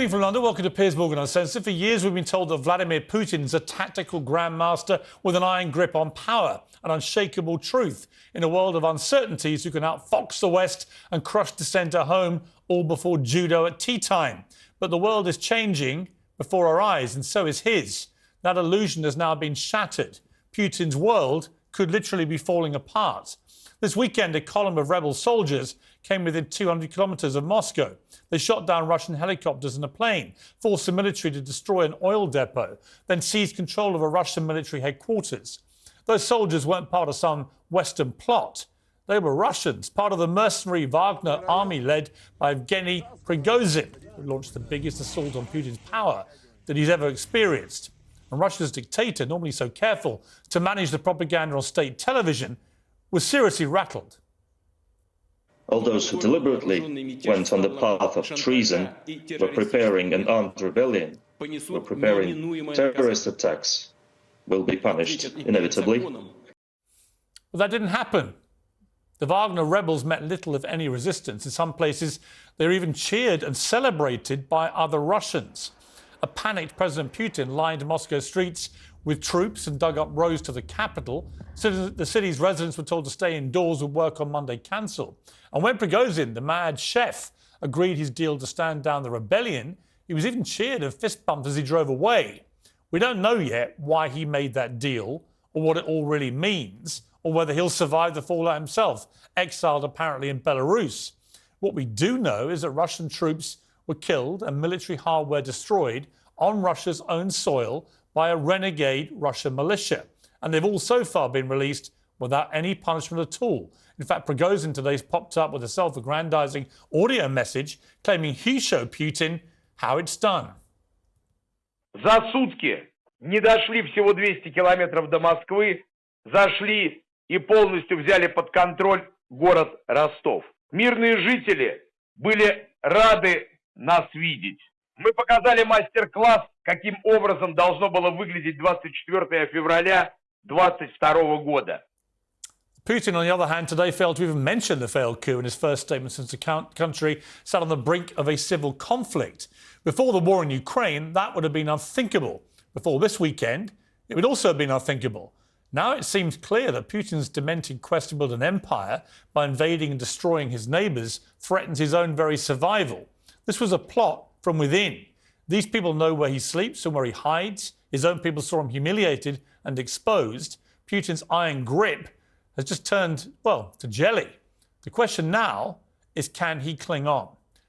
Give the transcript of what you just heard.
evening from London. Welcome to Piers Morgan Uncensored. For years, we've been told that Vladimir Putin is a tactical grandmaster with an iron grip on power, an unshakable truth in a world of uncertainties who can outfox the West and crush dissent at home, all before judo at tea time. But the world is changing before our eyes, and so is his. That illusion has now been shattered. Putin's world could literally be falling apart. This weekend, a column of rebel soldiers came within 200 kilometres of Moscow. They shot down Russian helicopters and a plane, forced the military to destroy an oil depot, then seized control of a Russian military headquarters. Those soldiers weren't part of some Western plot. They were Russians, part of the mercenary Wagner army led by Yevgeny Prigozhin, who launched the biggest assault on Putin's power that he's ever experienced. And Russia's dictator, normally so careful to manage the propaganda on state television, was seriously rattled. All those who deliberately went on the path of treason were preparing an armed rebellion, were preparing terrorist attacks, will be punished inevitably. But that didn't happen. The Wagner rebels met little, if any, resistance. In some places, they were even cheered and celebrated by other Russians. A panicked President Putin lined Moscow streets with troops and dug up roads to the capital. The city's residents were told to stay indoors with work on Monday cancelled. And when Prigozhin, the mad chef, agreed his deal to stand down the rebellion, he was even cheered and fist bumped as he drove away. We don't know yet why he made that deal or what it all really means, or whether he'll survive the fallout himself, exiled apparently in Belarus. What we do know is that Russian troops were killed and military hardware destroyed on Russia's own soil by a renegade Russian militia. And they've all so far been released without any punishment at all. In fact, Prigozhin today's popped up with a self-aggrandizing audio message claiming he showed Putin how it's done. За сутки не дошли всего 200 километров до Москвы, зашли и полностью взяли под контроль город Ростов. Мирные жители были рады нас видеть. Мы показали мастер-класс, каким образом должно было выглядеть 24 февраля 2022 года. Putin, on the other hand, today failed to even mention the failed coup in his first statement since the country sat on the brink of a civil conflict. Before the war in Ukraine, that would have been unthinkable. Before this weekend, it would also have been unthinkable. Now it seems clear that Putin's demented quest to build an empire by invading and destroying his neighbours threatens his own very survival. This was a plot from within. These people know where he sleeps and where he hides. His own people saw him humiliated and exposed. Putin's iron grip has just turned, well, to jelly. The question now is, can he cling on?